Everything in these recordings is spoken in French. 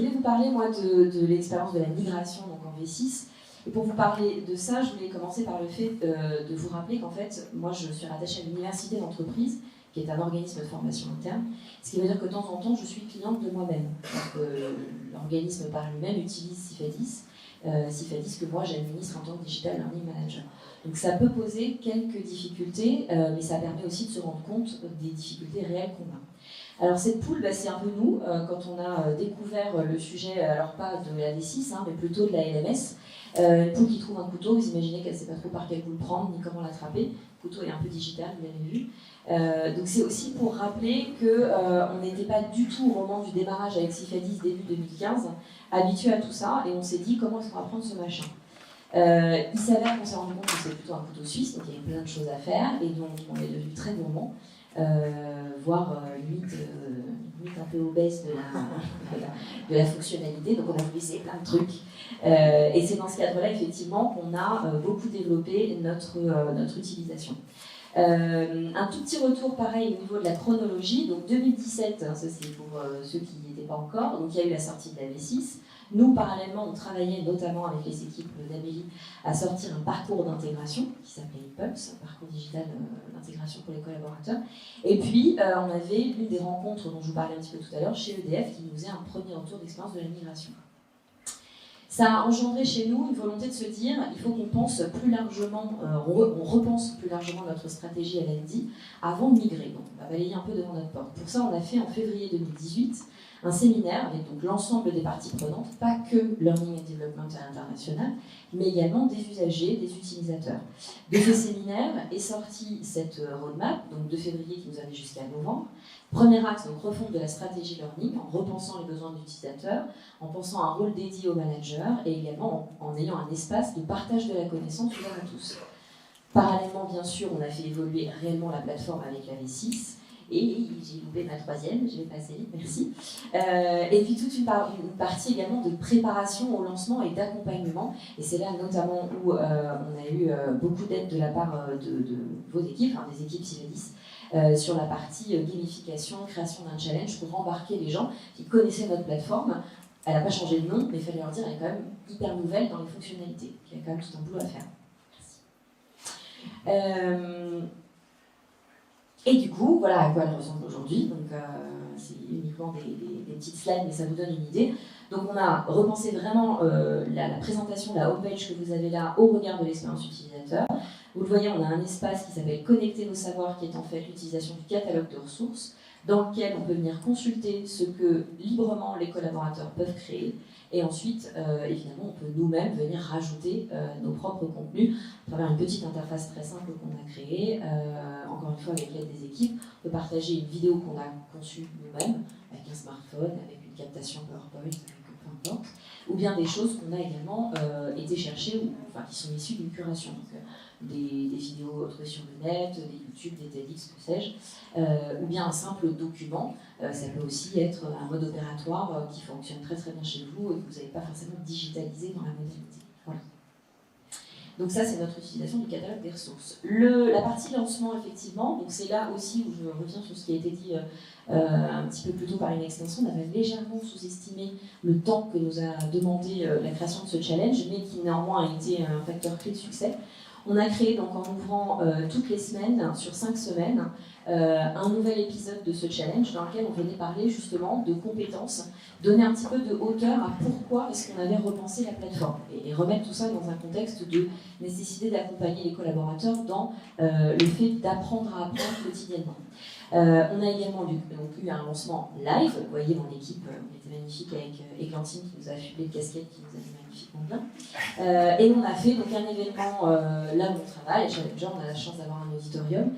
voulais vous parler, moi, de l'expérience de la migration donc en V6. Et pour vous parler de ça, je voulais commencer par le fait de vous rappeler qu'en fait, moi, je suis rattachée à l'université d'entreprise, qui est un organisme de formation interne, ce qui veut dire que de temps en temps, je suis cliente de moi-même. L'organisme par lui-même utilise Cifadis, Cifadis que moi j'administre en tant que Digital Learning Manager. Donc ça peut poser quelques difficultés, mais ça permet aussi de se rendre compte des difficultés réelles qu'on a. Alors cette poule, c'est un peu nous, quand on a découvert le sujet, alors pas de la V6, mais plutôt de la LMS. Une poule qui trouve un couteau, vous imaginez qu'elle ne sait pas trop par quel bout le prendre, ni comment l'attraper. Le couteau est un peu digital, vous l'avez vu. Donc c'est aussi pour rappeler qu'on n'était pas du tout au moment du démarrage avec Cifadis début 2015, habitué à tout ça, et on s'est dit comment est-ce qu'on va prendre ce machin. Il s'avère qu'on s'est rendu compte que c'est plutôt un couteau suisse, donc il y avait plein de choses à faire, et donc on est devenu très gourmand, voire limite un peu obèse de la fonctionnalité, donc on a voulu essayer plein de trucs. Et c'est dans ce cadre-là, effectivement, qu'on a beaucoup développé notre utilisation. Un tout petit retour pareil au niveau de la chronologie, donc 2017, ça c'est pour ceux qui n'y étaient pas encore, donc il y a eu la sortie de la V6. Nous, parallèlement, on travaillait notamment avec les équipes d'Amélie à sortir un parcours d'intégration qui s'appelait Pulse, un parcours digital d'intégration pour les collaborateurs. Et puis, on avait l'une des rencontres dont je vous parlais un petit peu tout à l'heure chez EDF qui nous faisait un premier retour d'expérience de la migration. Ça a engendré chez nous une volonté de se dire il faut qu'on pense plus largement, on repense plus largement notre stratégie LND avant de migrer. Donc, on va balayer un peu devant notre porte. Pour ça, on a fait en février 2018 un séminaire avec donc l'ensemble des parties prenantes, pas que Learning and Development à l'international, mais également des usagers, des utilisateurs. De ce séminaire est sortie cette roadmap, donc de février qui nous avait jusqu'à novembre. Premier axe, donc refonte de la stratégie learning, en repensant les besoins de l'utilisateur, en pensant à un rôle dédié aux managers et également en ayant un espace de partage de la connaissance ouvert à tous. Parallèlement, bien sûr, on a fait évoluer réellement la plateforme avec la V6. Et j'ai loupé ma troisième, je vais passer, merci. Et puis toute une partie également de préparation au lancement et d'accompagnement. Et c'est là notamment où on a eu beaucoup d'aide de la part de vos équipes, des équipes Cifadis, sur la partie gamification, création d'un challenge pour embarquer les gens qui connaissaient notre plateforme. Elle n'a pas changé de nom, mais il fallait leur dire qu'elle est quand même hyper nouvelle dans les fonctionnalités, qu'il y a quand même tout un boulot à faire. Merci. Et du coup, voilà à quoi elle ressemble aujourd'hui. Donc, c'est uniquement des petites slides, mais ça vous donne une idée. Donc, on a repensé vraiment la présentation, la homepage que vous avez là au regard de l'expérience utilisateur. Vous le voyez, on a un espace qui s'appelle Connecter nos savoirs, qui est en fait l'utilisation du catalogue de ressources, dans lequel on peut venir consulter ce que librement les collaborateurs peuvent créer. Et ensuite, évidemment, on peut nous-mêmes venir rajouter nos propres contenus à travers une petite interface très simple qu'on a créée, encore une fois avec l'aide des équipes. On peut partager une vidéo qu'on a conçue nous-mêmes, avec un smartphone, avec une captation PowerPoint, peu importe, ou bien des choses qu'on a également été chercher, qui sont issues d'une curation. Donc, des vidéos trouvées sur le net, des YouTube, des TEDx, que sais-je, ou bien un simple document. Ça peut aussi être un mode opératoire qui fonctionne très très bien chez vous et que vous n'avez pas forcément digitalisé dans la modalité. Voilà. Donc ça, c'est notre utilisation du catalogue des ressources. La partie lancement, effectivement, donc c'est là aussi où je reviens sur ce qui a été dit un petit peu plus tôt par une extension. On avait légèrement sous-estimé le temps que nous a demandé la création de ce challenge, mais qui néanmoins a été un facteur clé de succès. On a créé, donc en ouvrant toutes les semaines, sur 5 semaines, un nouvel épisode de ce challenge dans lequel on venait parler justement de compétences, donner un petit peu de hauteur à pourquoi est-ce qu'on avait repensé la plateforme et remettre tout ça dans un contexte de nécessité d'accompagner les collaborateurs dans le fait d'apprendre à apprendre quotidiennement. On a également eu un lancement live. Vous voyez, mon équipe, on était magnifique avec Églantine qui nous a affublé de casquettes, qui nous a fait magnifiquement bien. Et on a fait donc un événement là où on travaille. Déjà, on a la chance d'avoir un auditorium.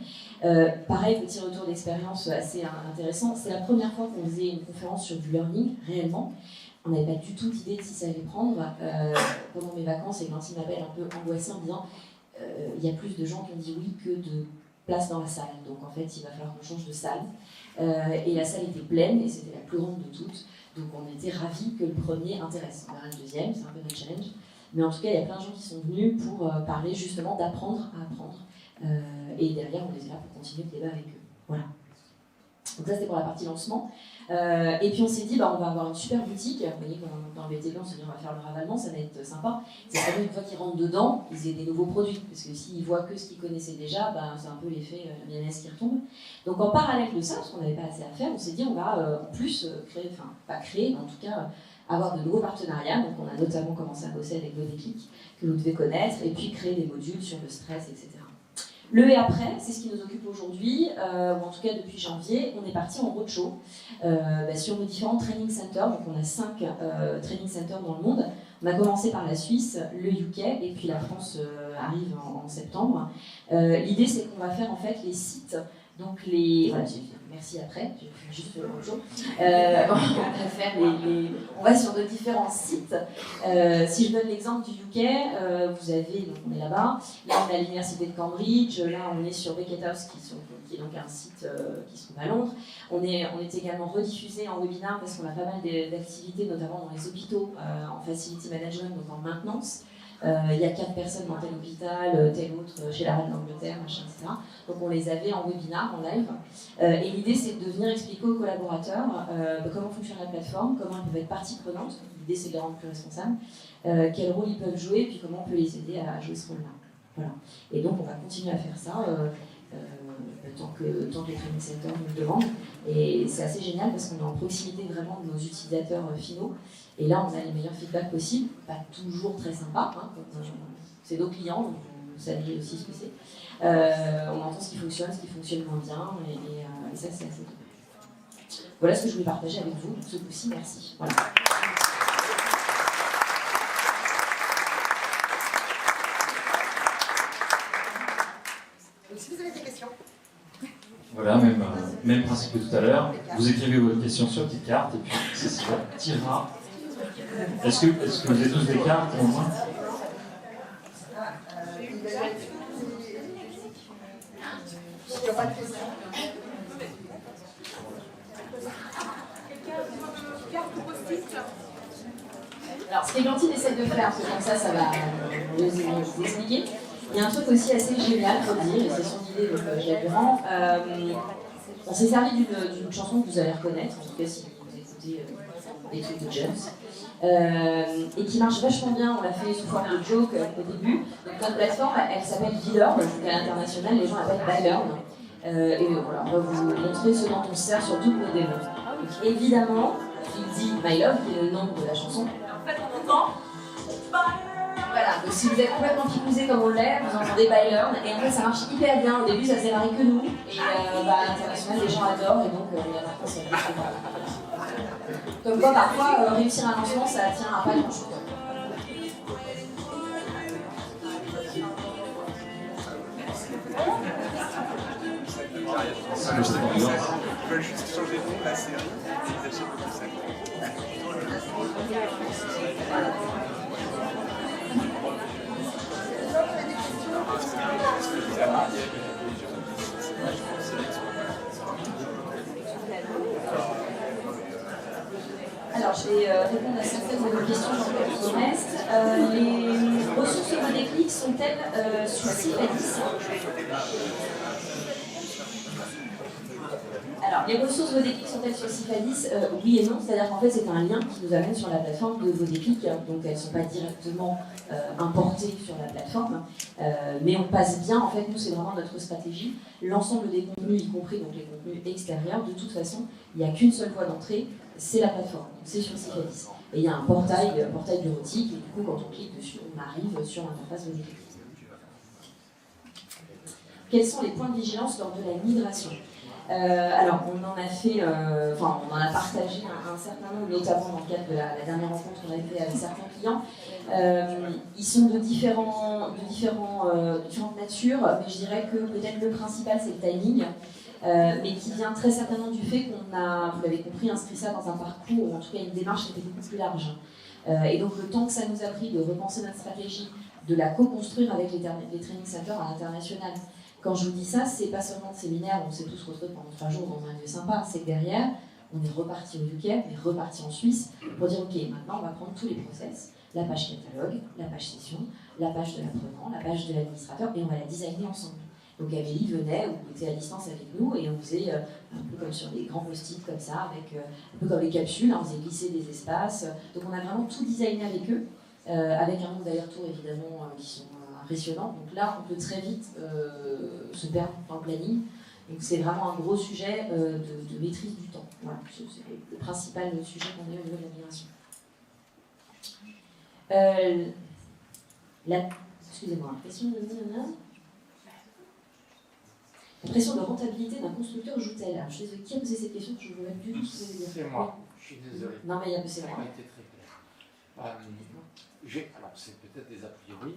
Pareil, petit retour d'expérience assez intéressant. C'est la première fois qu'on faisait une conférence sur du learning, réellement. On n'avait pas du tout d'idée de si ça allait prendre. Pendant mes vacances, Églantine m'appelle un peu angoissée en me disant il y a plus de gens qui ont dit oui que de place dans la salle. Donc en fait, il va falloir qu'on change de salle. Et la salle était pleine et c'était la plus grande de toutes. Donc on était ravis que le premier intéresse. On verra le deuxième, c'est un peu notre challenge. Mais en tout cas, il y a plein de gens qui sont venus pour parler justement d'apprendre à apprendre. Et derrière, on était là pour continuer le débat avec eux. Voilà. Donc ça, c'était pour la partie lancement. Et puis on s'est dit, on va avoir une super boutique. Vous voyez, dans le BTP, on s'est dit, on va faire le ravalement, ça va être sympa. C'est vraiment une fois qu'ils rentrent dedans, ils aient des nouveaux produits. Parce que s'ils voient que ce qu'ils connaissaient déjà, c'est un peu l'effet la mayonnaise qui retombe. Donc en parallèle de ça, parce qu'on n'avait pas assez à faire, on s'est dit, on va en plus créer, enfin pas créer, mais en tout cas avoir de nouveaux partenariats. Donc on a notamment commencé à bosser avec Vodéclic, que vous devez connaître, et puis créer des modules sur le stress, etc. Le et après, c'est ce qui nous occupe aujourd'hui, ou en tout cas depuis janvier, on est parti en roadshow sur nos différents training centers. Donc on a 5 training centers dans le monde. On a commencé par la Suisse, le UK, et puis la France arrive en septembre. L'idée, c'est qu'on va faire en fait les sites, donc les... Voilà, merci après, j'ai fait juste le roadshow. On va sur de différents sites. Si je donne l'exemple du UK, vous avez, donc on est là-bas, là on est à l'université de Cambridge, là on est sur Beckett House, qui est donc un site qui se trouve à Londres. On est également rediffusé en webinaire parce qu'on a pas mal d'activités, notamment dans les hôpitaux, en facility management, donc en maintenance. Il y a 4 personnes dans tel hôpital, tel autre chez la reine d'Angleterre, machin, etc. Donc on les avait en webinaire, en live. Et l'idée, c'est de venir expliquer aux collaborateurs comment fonctionne la plateforme, comment ils peuvent être partie prenante. L'idée, c'est de les rendre plus responsables, quel rôle ils peuvent jouer, puis comment on peut les aider à jouer ce rôle-là. Voilà. Et donc on va continuer à faire ça tant que les training centers nous le demandent. Et c'est assez génial parce qu'on est en proximité vraiment de nos utilisateurs finaux. Et là, on a les meilleurs feedbacks possibles, pas toujours très sympa, hein, c'est nos clients, donc vous savez aussi ce que c'est. On entend ce qui fonctionne moins bien, et ça, c'est assez top. Voilà ce que je voulais partager avec vous, ce coup-ci, merci. Voilà. Si vous avez des questions. Voilà, même principe que tout à l'heure. Vous écrivez vos questions sur une petite carte, et puis Cécilia tirera. Est-ce que vous avez tous des cartes au moins? Alors, ce qu'Églantine essaie de faire, parce que comme ça va vous expliquer. Il y a un truc aussi assez génial, faut dire, et c'est son idée, donc Jacques Durand. On s'est servi d'une chanson que vous allez reconnaître, en tout cas si vous écoutez des trucs de James, et qui marche vachement bien. On l'a fait sous forme de joke au début. Donc notre plateforme, elle s'appelle Learn, donc à l'international, les gens l'appellent By Learn. Et voilà, on va vous montrer ce dont on se sert sur toutes nos démos. Donc évidemment, il dit My Love, qui est le nom de la chanson. En fait, on entend voilà, donc si vous êtes complètement picousé comme on l'est, vous entendez By Learn, et en fait ça marche hyper bien. Au début ça s'est marré que nous, et à l'international les gens adorent, et donc il y a parfois ça fait comme quoi parfois réussir un lancement ça tient à pas grand chose. Ils veulent juste changer de nom de la série et ils achètent le sac. Alors, je vais répondre à certaines de vos questions dans le reste. Les ressources Vodéclic sont-elles sur Cifadis? Alors, les ressources Vodéclic sont-elles sur Cifadis? Oui et non, c'est-à-dire qu'en fait, c'est un lien qui nous amène sur la plateforme de Vodéclic, donc elles ne sont pas directement importées sur la plateforme, mais on passe bien, en fait, nous, c'est vraiment notre stratégie. L'ensemble des contenus, y compris donc les contenus extérieurs, de toute façon, il n'y a qu'une seule voie d'entrée, c'est la plateforme, donc c'est sur Cifadis. Et il y a un portail bureautique, et du coup, quand on clique dessus, on arrive sur l'interface Vodéclic. Quels sont les points de vigilance lors de la migration? Alors, on en a fait, on en a partagé un certain nombre, notamment dans le cadre de la dernière rencontre qu'on a fait avec certains clients. Ils sont de différentes natures, mais je dirais que peut-être le principal, c'est le timing, mais qui vient très certainement du fait qu'on a, vous l'avez compris, inscrit ça dans un parcours, ou en tout cas une démarche qui était beaucoup plus large. Et donc, le temps que ça nous a pris de repenser notre stratégie, de la co-construire avec les training centers à l'international. Quand je vous dis ça, c'est pas seulement de séminaire où on s'est tous retrouvés pendant 3 jours dans un lieu sympa, c'est que derrière, on est reparti au UK, on est reparti en Suisse pour dire ok, maintenant on va prendre tous les process, la page catalogue, la page session, la page de l'apprenant, la page de l'administrateur, et on va la designer ensemble. Donc Amélie venait ou était à distance avec nous et on faisait un peu comme sur des grands post-it comme ça, avec un peu comme les capsules, on faisait glisser des espaces. Donc on a vraiment tout designé avec eux, avec un nombre d'allers-retours évidemment qui sont impressionnants. Donc là, on peut très vite se perdre dans le planning. Donc c'est vraiment un gros sujet de maîtrise du temps. Voilà, c'est le principal sujet qu'on a eu au niveau de la migration. Excusez-moi, la pression de rentabilité d'un constructeur joue-t-elle? Alors, je suis désolée, qui a posé cette question? Je ne vois même plus du tout ce que vous voulez dire. C'est moi, je suis désolé. Non, mais c'est Ça moi. a été très clair. Alors, c'est peut-être des a priori,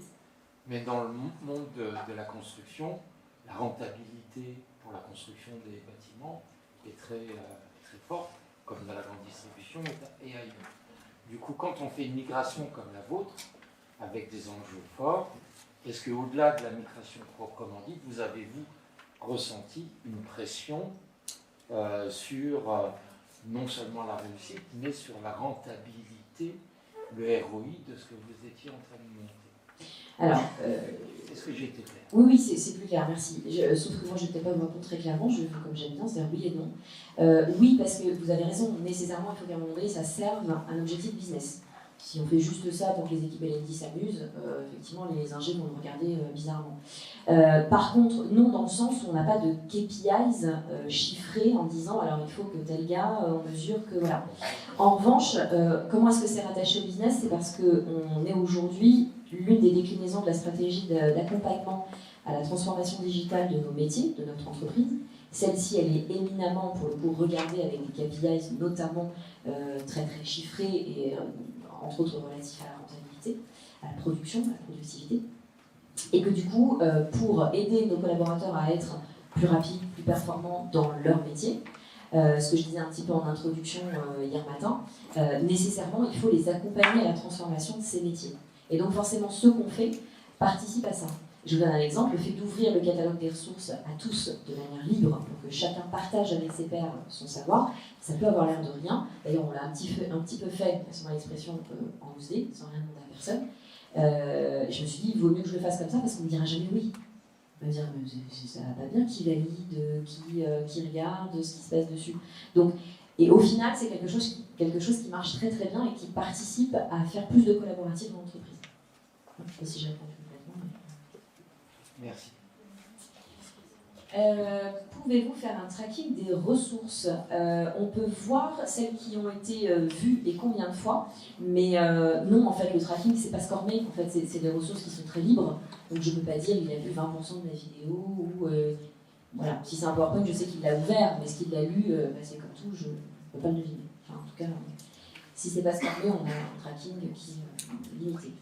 mais dans le monde de la construction, la rentabilité pour la construction des bâtiments est très forte, comme dans la grande distribution et ailleurs. Du coup, quand on fait une migration comme la vôtre, avec des enjeux forts, est-ce qu'au-delà de la migration proprement dite, vous avez, vous, ressenti une pression sur non seulement la réussite, mais sur la rentabilité, le ROI de ce que vous étiez en train de monter? Alors, est-ce que j'ai été clair? Oui, c'est plus clair, merci. Sauf que moi, je ne t'ai pas me répondre très clairement, comme j'aime bien, c'est-à-dire oui et non. Oui, parce que vous avez raison, nécessairement, il faut qu'à un moment donné, ça serve un objectif business. Si on fait juste ça pour que les équipes L&D s'amusent, effectivement, les ingés vont le regarder bizarrement. Par contre, non, dans le sens où on n'a pas de KPIs chiffrés en disant, alors il faut que tel gars, on mesure que voilà. En revanche, comment est-ce que c'est rattaché au business? C'est parce qu'on est aujourd'hui l'une des déclinaisons de la stratégie d'accompagnement à la transformation digitale de nos métiers, de notre entreprise. Celle-ci, elle est éminemment, pour le coup, regardée avec des KPIs, notamment très très chiffrés et entre autres relatifs à la rentabilité, à la production, à la productivité. Et que du coup, pour aider nos collaborateurs à être plus rapides, plus performants dans leur métier, ce que je disais un petit peu en introduction hier matin, nécessairement, il faut les accompagner à la transformation de ces métiers. Et donc forcément, ce qu'on fait participe à ça. Je vous donne un exemple, le fait d'ouvrir le catalogue des ressources à tous de manière libre, pour que chacun partage avec ses pairs son savoir, ça peut avoir l'air de rien. D'ailleurs, on l'a un petit peu fait, passons l'expression, en OSD, sans rien demander à personne. Je me suis dit, il vaut mieux que je le fasse comme ça, parce qu'on ne me dira jamais oui. On va me dire, mais ça va pas bien, qui valide, qui regarde, ce qui se passe dessus. Donc, et au final, c'est quelque chose qui marche très très bien et qui participe à faire plus de collaboratifs dans l'entreprise. Je ne sais pas si j'ai répondu complètement. Merci. Pouvez-vous faire un tracking des ressources? On peut voir celles qui ont été vues et combien de fois, mais non, en fait, le tracking, c'est pas scormé. En fait, c'est des ressources qui sont très libres. Donc, je ne peux pas dire il a vu 20% de la vidéo ou voilà. Si c'est un PowerPoint, je sais qu'il l'a ouvert, mais ce qu'il l'a lu, c'est comme tout, je ne peux pas le deviner. Enfin, en tout cas, si c'est pas scormé, on a un tracking qui est limité.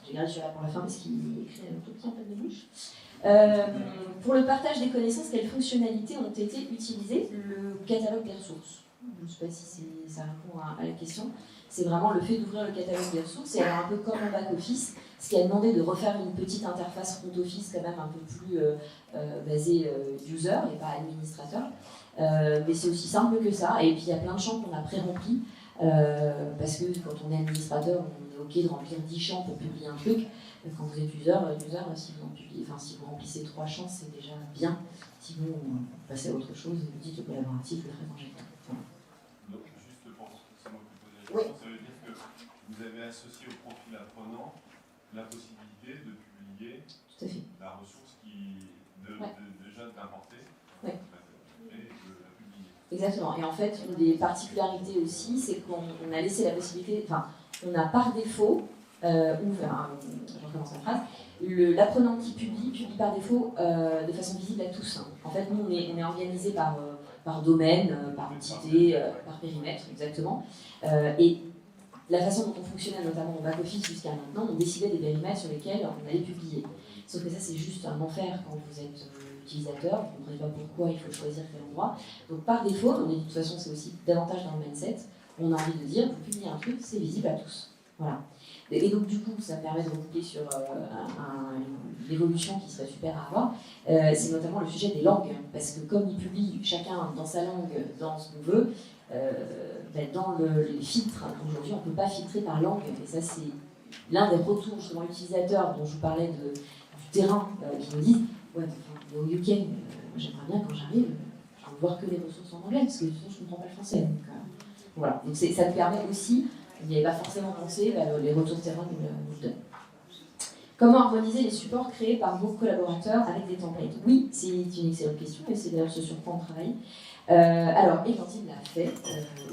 J'ai gardé celui-là pour la fin parce qu'il est écrit un tout petit en tête de bouche. Pour le partage des connaissances, quelles fonctionnalités ont été utilisées? Le catalogue des ressources. Je ne sais pas si ça répond à la question. C'est vraiment le fait d'ouvrir le catalogue des ressources et alors un peu comme en back-office, ce qui a demandé de refaire une petite interface front-office quand même un peu plus basée user et pas administrateur. Mais c'est aussi simple que ça. Et puis il y a plein de champs qu'on a pré-remplis parce que quand on est administrateur, on est OK de remplir 10 champs pour publier un truc. Quand vous êtes user, si vous remplissez 3 champs, c'est déjà bien. Sinon, vous passez à autre chose et vous dites le collaboratif, le très injecteur. Donc, juste pour c'est moi qui pose la question, Oui. ça veut dire que vous avez associé au profil apprenant la possibilité de publier Tout à fait. la ressource déjà d'importer Ouais. et de la publier. Exactement. Et en fait, une des particularités aussi, c'est qu'on a laissé la possibilité, enfin, on a par défaut ouvert, je recommence la phrase, l'apprenant qui publie par défaut de façon visible à tous. En fait, nous, on est organisé par domaine, par entité, par périmètre, exactement. Et la façon dont on fonctionnait, notamment en back-office jusqu'à maintenant, on décidait des périmètres sur lesquels on allait publier. Sauf que ça, c'est juste un enfer quand vous êtes utilisateur, vous ne comprenez pas pourquoi il faut choisir quel endroit. Donc par défaut, on est de toute façon, c'est aussi davantage dans le mindset, on a envie de dire, vous publiez un truc, c'est visible à tous. Voilà. Et donc du coup, ça permet de reboucler sur une évolution qui serait super à avoir. C'est notamment le sujet des langues, parce que comme il publie chacun dans sa langue, dans ce qu'on veut, dans les filtres, aujourd'hui on ne peut pas filtrer par langue, et ça c'est l'un des retours justement utilisateurs dont je vous parlais du terrain, qui nous disent ouais, au UK, j'aimerais bien quand j'arrive, je veux voir que les ressources en anglais, parce que sinon je ne comprends pas le français. Donc, voilà, donc ça me permet aussi, il n'y avait pas forcément pensé, les retours terrain nous le donnent. Comment harmoniser les supports créés par vos collaborateurs avec des templates? Oui, c'est une excellente question, et c'est d'ailleurs ce sur quoi on travaille. Alors, Églantine l'a fait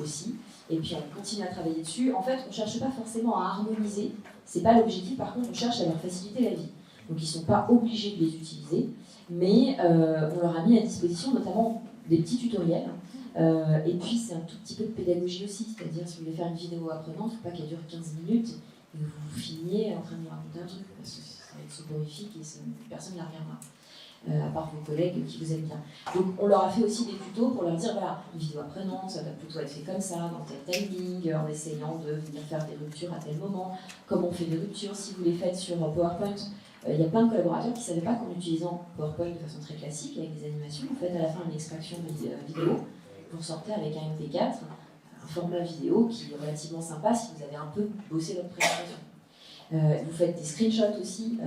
aussi, et puis on continue à travailler dessus. En fait, on ne cherche pas forcément à harmoniser, c'est pas l'objectif, par contre, on cherche à leur faciliter la vie. Donc, ils ne sont pas obligés de les utiliser, mais on leur a mis à disposition notamment des petits tutoriels. Et puis, c'est un tout petit peu de pédagogie aussi, c'est-à-dire si vous voulez faire une vidéo apprenante, il ne faut pas qu'elle dure 15 minutes et que vous finiez en train de nous raconter un truc, parce que ça va être soporifique et personne ne la regardera. À part vos collègues qui vous aiment bien. Donc on leur a fait aussi des tutos pour leur dire voilà, une vidéo apprenante, ça va plutôt être fait comme ça, dans tel timing, en essayant de venir faire des ruptures à tel moment, comment on fait des ruptures, si vous les faites sur PowerPoint. Il y a plein de collaborateurs qui ne savaient pas qu'en utilisant PowerPoint de façon très classique, avec des animations, vous faites à la fin une extraction vidéo, vous ressortez avec un MP4, un format vidéo qui est relativement sympa si vous avez un peu bossé votre présentation. Vous faites des screenshots aussi,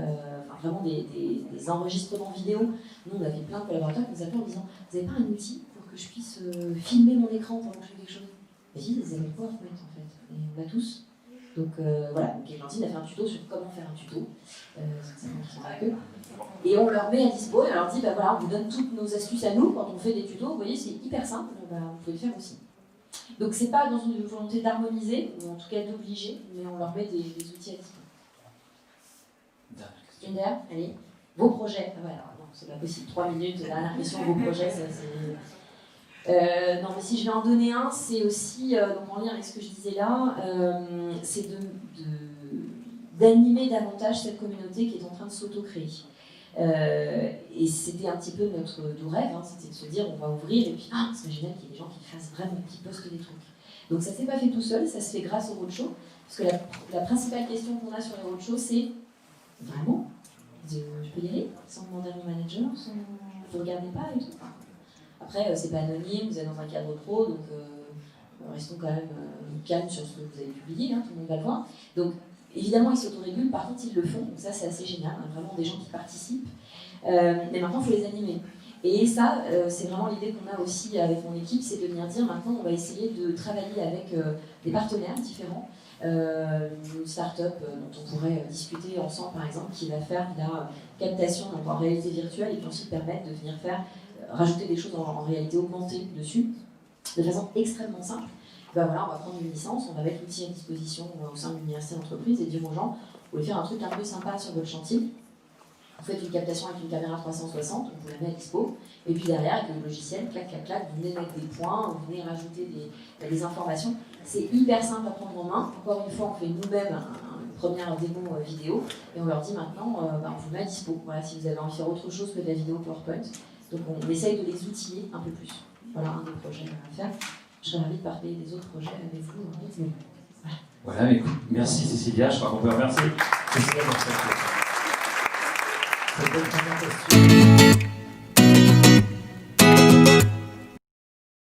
vraiment des enregistrements vidéo. Nous, on avait plein de collaborateurs qui nous appelaient en disant vous n'avez pas un outil pour que je puisse filmer mon écran pendant que je fais quelque chose? Mais si, ils avaient le PowerPoint en fait, et on l'a tous. Donc voilà, donc Églantine a fait un tuto sur comment faire un tuto, c'est moi qui s'en va que. Et on leur met à dispo et on leur dit bah voilà, on vous donne toutes nos astuces à nous quand on fait des tutos, vous voyez, c'est hyper simple, bah, vous pouvez le faire aussi. Donc c'est pas dans une volonté d'harmoniser, ou en tout cas d'obliger, mais on leur met des outils à dispo. Derrière, allez, vos projets. Ah ouais, alors non, c'est pas possible. 3 minutes, dernière question, vos projets, ça c'est. Non, mais si je vais en donner un, c'est aussi, donc en lien avec ce que je disais là, c'est d'animer davantage cette communauté qui est en train de s'auto-créer. Et c'était un petit peu notre doux rêve, hein, c'était de se dire on va ouvrir et puis ah, c'est génial qu'il y ait des gens qui fassent vraiment, qui postent des trucs. Donc ça s'est pas fait tout seul, ça se fait grâce au roadshow, parce que la principale question qu'on a sur les roadshows, c'est vraiment, je peux y aller sans demander à mon manager, vous regardez pas et tout. Après, c'est pas anonyme, vous êtes dans un cadre pro, donc restons quand même calmes sur ce que vous avez publié, hein, tout le monde va le voir. Donc évidemment, ils s'autorégulent, par contre, ils le font, donc ça c'est assez génial, hein, vraiment des gens qui participent. Mais maintenant, il faut les animer. Et ça, c'est vraiment l'idée qu'on a aussi avec mon équipe, c'est de venir dire maintenant, on va essayer de travailler avec des partenaires différents. Une start-up dont on pourrait discuter ensemble par exemple qui va faire de la captation donc en réalité virtuelle et puis ensuite permettre de venir faire rajouter des choses en réalité augmentée dessus de façon extrêmement simple. Ben voilà, on va prendre une licence, on va mettre l'outil à disposition au sein de l'université d'entreprise et dire aux gens vous voulez faire un truc un peu sympa sur votre chantier, vous faites une captation avec une caméra 360, on vous la met à dispo, et puis derrière, avec le logiciel, clac, clac, clac, vous venez mettre des points, vous venez rajouter des informations. C'est hyper simple à prendre en main. Encore une fois, on fait nous-mêmes une première démo vidéo, et on leur dit maintenant, on vous met à dispo. Voilà, si vous avez envie de faire autre chose que de la vidéo PowerPoint. Donc on essaye de les outiller un peu plus. Voilà un des projets à faire. Je serais ravie de parler des autres projets avec vous. Voilà, mais écoute, merci Cécilia, je crois qu'on peut remercier Cécilia pour cette belle présentation.